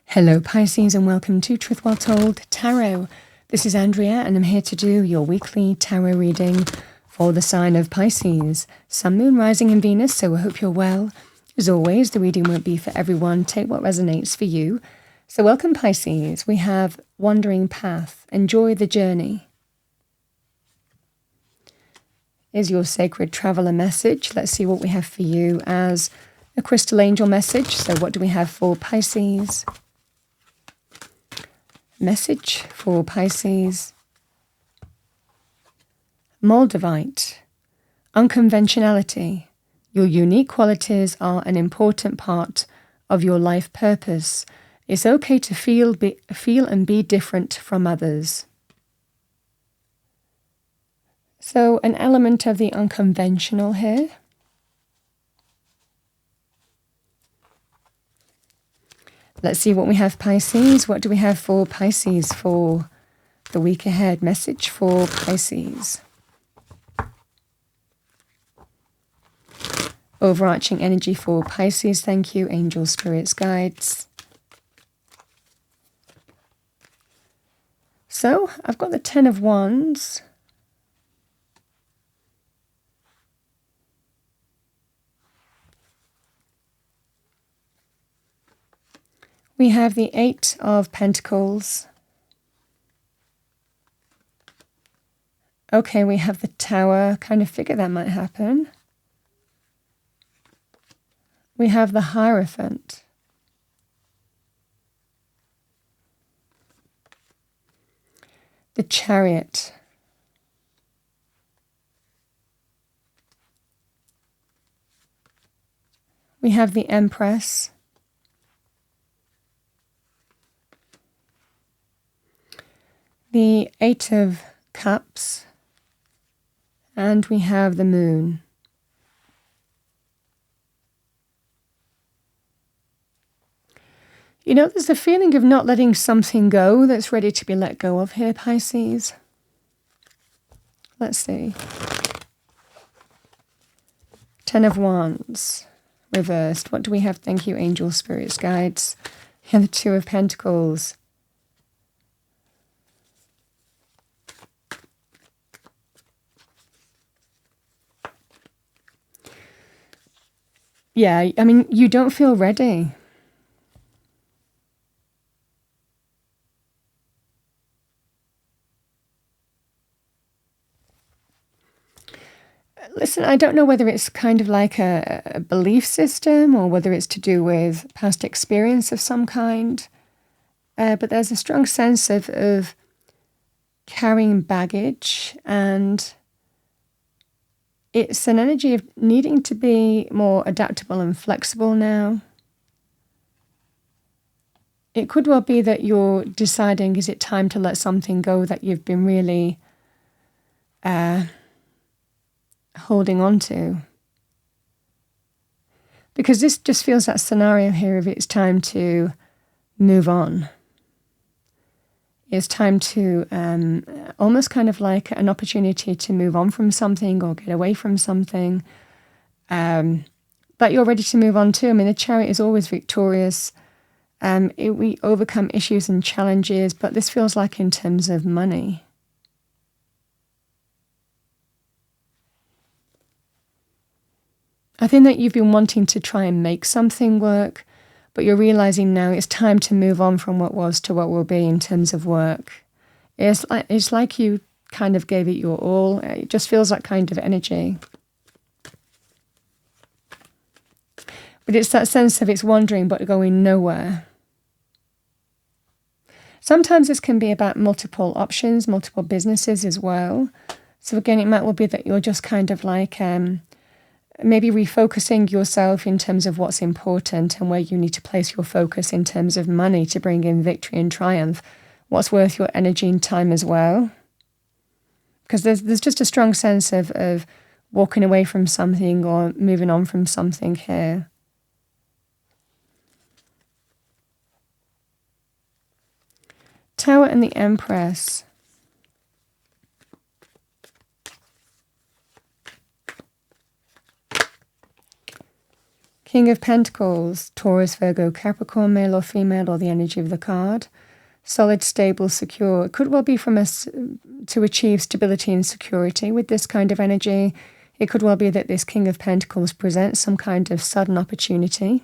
Hello Pisces and welcome to Truth Well Told Tarot. This is Andrea and I'm here to do your weekly tarot reading for the sign of Pisces, Sun, Moon, Rising and Venus, so I hope you're well. As always, the reading won't be for everyone. Take what resonates for you. So welcome Pisces. We have Wandering Path. Enjoy the journey. Is your sacred traveler message. Let's see what we have for you as a crystal angel message. So what do we have for Pisces? Message for Pisces. Moldavite. Unconventionality. Your unique qualities are an important part of your life purpose. It's okay to feel and be different from others. So an element of the unconventional here. Let's see what we have, Pisces. What do we have for Pisces for the week ahead? Message for Pisces. Overarching energy for Pisces. Thank you, angels, spirits, guides. So I've got the Ten of Wands. We have the Eight of Pentacles. Okay, we have the Tower. Kind of figure that might happen. We have the Hierophant. The Chariot. We have the Empress. The Eight of Cups. And we have the Moon. You know, there's a feeling of not letting something go that's ready to be let go of here, Pisces. Let's see. Ten of Wands, reversed. What do we have? Thank you, angels, spirits, guides. And the Two of Pentacles. Yeah, I mean, you don't feel ready. Listen, I don't know whether it's kind of like a belief system or whether it's to do with past experience of some kind. But there's a strong sense of carrying baggage, and it's an energy of needing to be more adaptable and flexible now. It could well be that you're deciding, is it time to let something go that you've been really holding on to? Because this just feels that scenario here of it's time to move on. It's time to almost kind of like an opportunity to move on from something or get away from something that you're ready to move on to. I mean, the Chariot is always victorious. We overcome issues and challenges, but this feels like in terms of money. I think that you've been wanting to try and make something work, but you're realizing now it's time to move on from what was to what will be in terms of work. It's like you kind of gave it your all. It just feels that kind of energy. But it's that sense of it's wandering but going nowhere. Sometimes this can be about multiple options, multiple businesses as well. So again, it might well be that you're just kind of like maybe refocusing yourself in terms of what's important and where you need to place your focus in terms of money to bring in victory and triumph. What's worth your energy and time as well. Because there's just a strong sense of walking away from something or moving on from something here. Tower and the Empress. King of Pentacles, Taurus, Virgo, Capricorn, male or female, or the energy of the card. Solid, stable, secure. It could well be from us to achieve stability and security with this kind of energy. It could well be that this King of Pentacles presents some kind of sudden opportunity.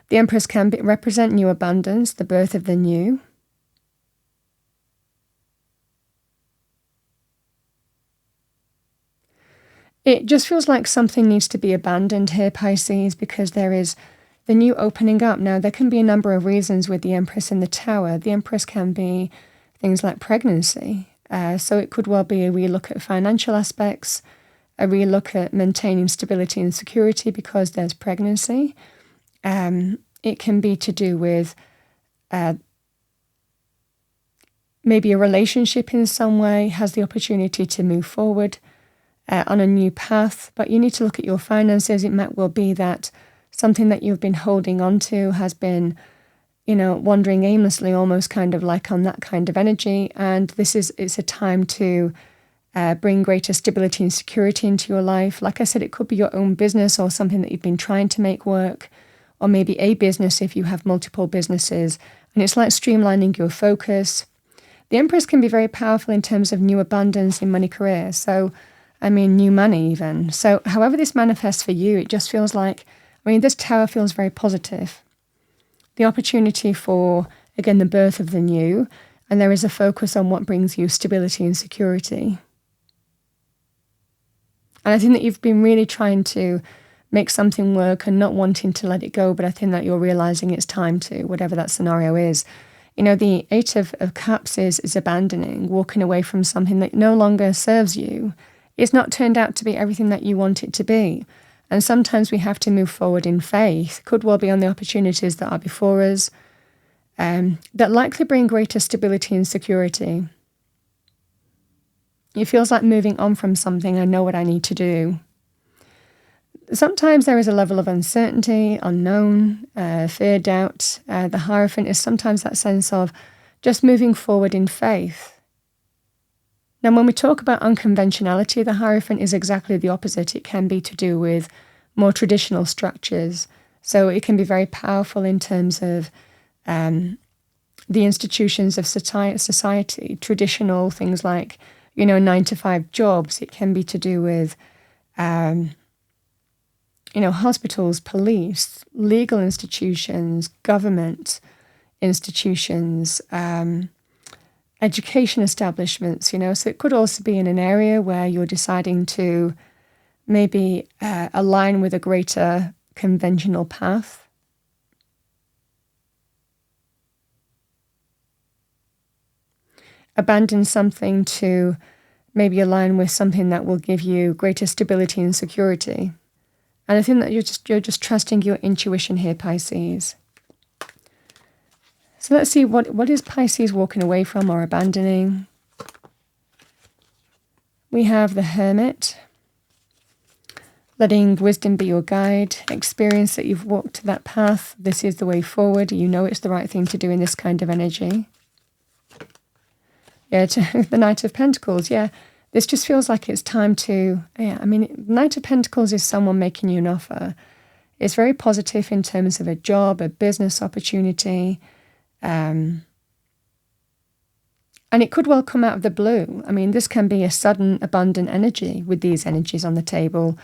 The Empress can represent new abundance, the birth of the new. It just feels like something needs to be abandoned here, Pisces, because there is the new opening up. Now, there can be a number of reasons with the Empress in the Tower. The Empress can be things like pregnancy. So it could well be a relook at financial aspects, a relook at maintaining stability and security because there's pregnancy. It can be to do with maybe a relationship in some way has the opportunity to move forward on a new path, but you need to look at your finances. It might well be that something that you've been holding on to has been, wandering aimlessly, almost kind of like on that kind of energy. And it's a time to bring greater stability and security into your life. Like I said, it could be your own business or something that you've been trying to make work, or maybe a business if you have multiple businesses. And it's like streamlining your focus. The Empress can be very powerful in terms of new abundance in money, career. So, new money even. So however this manifests for you, it just feels like, this Tower feels very positive. The opportunity for, again, the birth of the new, and there is a focus on what brings you stability and security. And I think that you've been really trying to make something work and not wanting to let it go, but I think that you're realizing it's time to, whatever that scenario is. The Eight of Cups is abandoning, walking away from something that no longer serves you. It's not turned out to be everything that you want it to be. And sometimes we have to move forward in faith. Could well be on the opportunities that are before us, that likely bring greater stability and security. It feels like moving on from something. I know what I need to do. Sometimes there is a level of uncertainty, unknown, fear, doubt. The Hierophant is sometimes that sense of just moving forward in faith. Now, when we talk about unconventionality, the Hierophant is exactly the opposite. It can be to do with more traditional structures. So it can be very powerful in terms of the institutions of society, traditional things like, 9-to-5 jobs. It can be to do with, hospitals, police, legal institutions, government institutions, education establishments, so it could also be in an area where you're deciding to maybe align with a greater conventional path. Abandon something to maybe align with something that will give you greater stability and security. And I think that you're just trusting your intuition here, Pisces. So let's see, what is Pisces walking away from or abandoning? We have the Hermit, letting wisdom be your guide, experience that you've walked that path. This is the way forward. You know it's the right thing to do in this kind of energy. Yeah, the Knight of Pentacles, yeah. This just feels like it's time to, Knight of Pentacles is someone making you an offer. It's very positive in terms of a job, a business opportunity, and it could well come out of the blue. This can be a sudden, abundant energy with these energies on the table,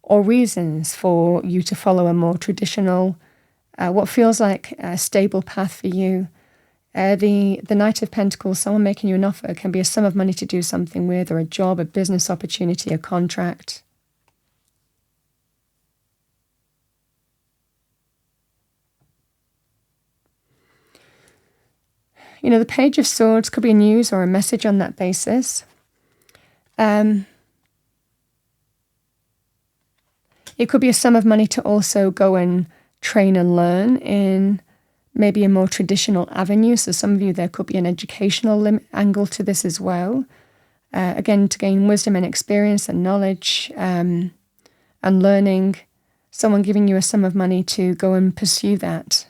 or reasons for you to follow a more traditional, what feels like a stable path for you. The Knight of Pentacles, someone making you an offer, can be a sum of money to do something with, or a job, a business opportunity, a contract. The Page of Swords could be news or a message on that basis. It could be a sum of money to also go and train and learn in maybe a more traditional avenue. So some of you, there could be an educational angle to this as well. Again, to gain wisdom and experience and knowledge and learning. Someone giving you a sum of money to go and pursue that.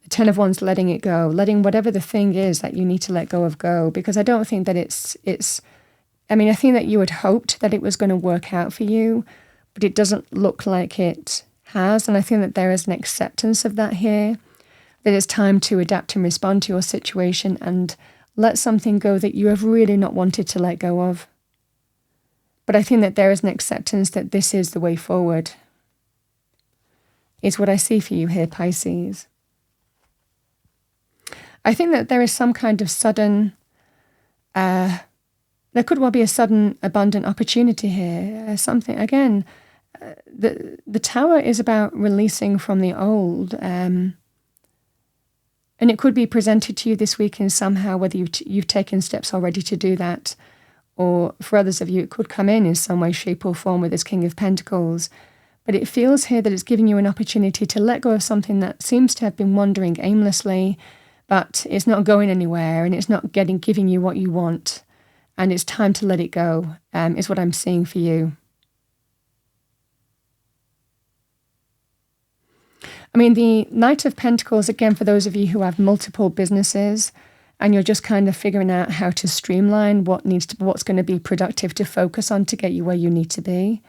The Ten of Wands, letting it go, letting whatever the thing is that you need to let go of go, because I don't think that I think that you had hoped that it was going to work out for you, but it doesn't look like it has. And I think that there is an acceptance of that here, that it's time to adapt and respond to your situation and let something go that you have really not wanted to let go of. But I think that there is an acceptance that this is the way forward. Is what I see for you here, Pisces. I think that there is some kind of sudden, there could well be a sudden abundant opportunity here. Something, again, the Tower is about releasing from the old. And it could be presented to you this weekend somehow, whether you've taken steps already to do that, or for others of you, it could come in some way, shape or form with this King of Pentacles. But it feels here that it's giving you an opportunity to let go of something that seems to have been wandering aimlessly, but it's not going anywhere and it's not giving you what you want. And it's time to let it go, is what I'm seeing for you. I mean, the Knight of Pentacles, again, for those of you who have multiple businesses and you're just kind of figuring out how to streamline what's going to be productive to focus on to get you where you need to be.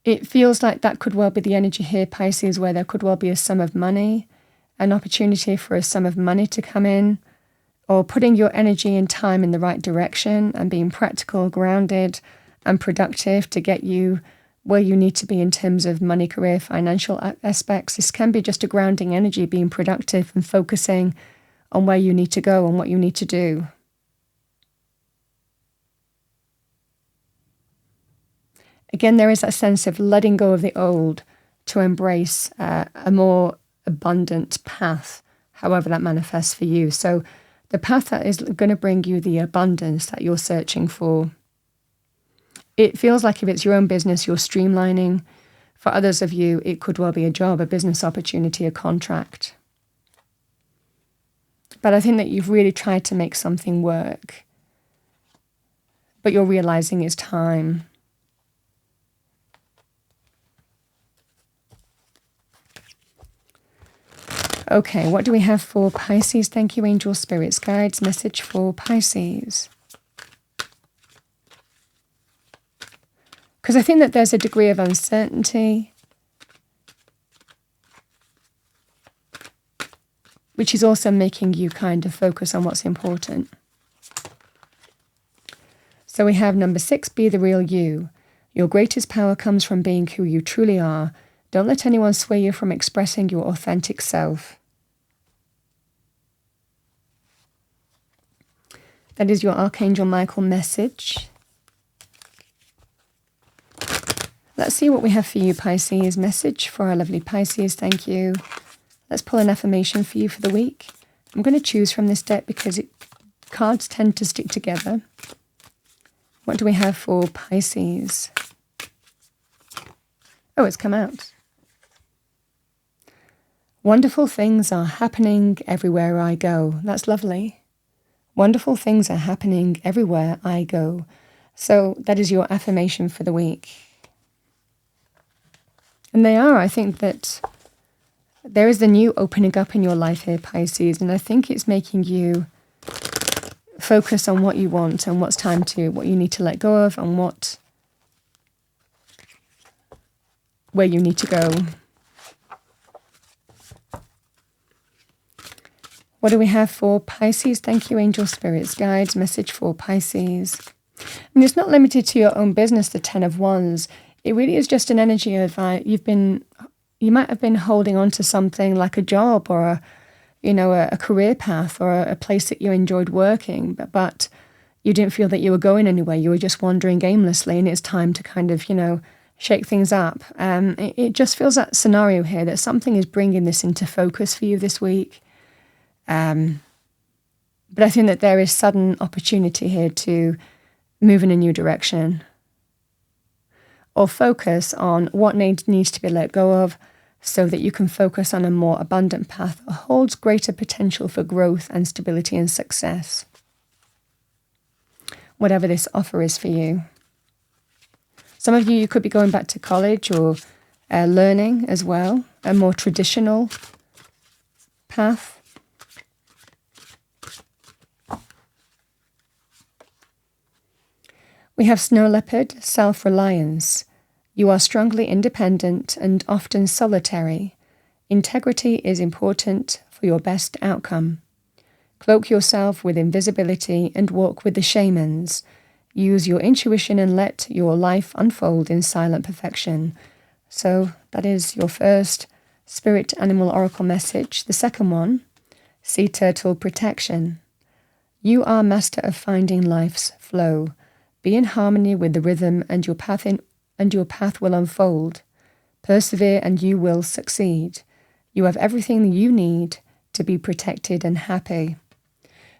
It feels like that could well be the energy here, Pisces, where there could well be a sum of money, an opportunity for a sum of money to come in, or putting your energy and time in the right direction and being practical, grounded, and productive to get you where you need to be in terms of money, career, financial aspects. This can be just a grounding energy, being productive and focusing on where you need to go and what you need to do. Again, there is that sense of letting go of the old to embrace a more abundant path, however that manifests for you. So the path that is going to bring you the abundance that you're searching for. It feels like if it's your own business, you're streamlining. For others of you, it could well be a job, a business opportunity, a contract. But I think that you've really tried to make something work, but you're realizing it's time. Okay, what do we have for Pisces? Thank you, angel spirits, guides, message for Pisces. Because I think that there's a degree of uncertainty, which is also making you kind of focus on what's important. So we have number 6, be the real you. Your greatest power comes from being who you truly are. Don't let anyone sway you from expressing your authentic self. That is your Archangel Michael message. Let's see what we have for you, Pisces. Message for our lovely Pisces. Thank you. Let's pull an affirmation for you for the week. I'm going to choose from this deck because cards tend to stick together. What do we have for Pisces? Oh, it's come out. Wonderful things are happening everywhere I go. That's lovely. Wonderful things are happening everywhere I go. So that is your affirmation for the week. And they are. I think that there is the new opening up in your life here, Pisces, and I think it's making you focus on what you want and what you need to let go of and where you need to go. What do we have for Pisces? Thank you, angel spirits, guides, message for Pisces. And it's not limited to your own business, the 10 of Wands. It really is just an energy of you might have been holding on to something like a job or a career path or a place that you enjoyed working, but you didn't feel that you were going anywhere. You were just wandering aimlessly, and it's time to kind of, shake things up. It just feels that scenario here that something is bringing this into focus for you this week. But I think that there is sudden opportunity here to move in a new direction or focus on what needs to be let go of so that you can focus on a more abundant path that holds greater potential for growth and stability and success. Whatever this offer is for you. Some of you could be going back to college or learning as well, a more traditional path. We have snow leopard, self-reliance. You are strongly independent and often solitary. Integrity is important for your best outcome. Cloak yourself with invisibility and walk with the shamans. Use your intuition and let your life unfold in silent perfection. So that is your first Spirit Animal Oracle message. The second one, Sea Turtle Protection. You are master of finding life's flow. Be in harmony with the rhythm and your path will unfold. Persevere and you will succeed. You have everything you need to be protected and happy.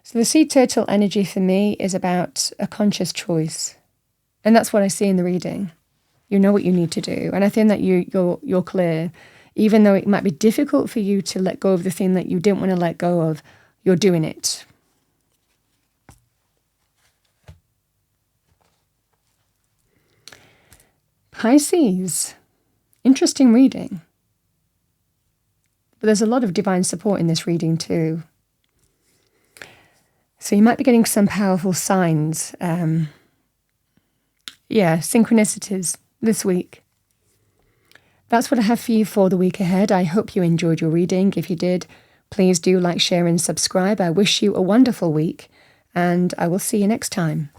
So the sea turtle energy for me is about a conscious choice. And that's what I see in the reading. You know what you need to do. And I think that you're clear. Even though it might be difficult for you to let go of the thing that you didn't want to let go of, you're doing it. Pisces. Interesting reading. But there's a lot of divine support in this reading too. So you might be getting some powerful signs. Synchronicities this week. That's what I have for you for the week ahead. I hope you enjoyed your reading. If you did, please do like, share and subscribe. I wish you a wonderful week and I will see you next time.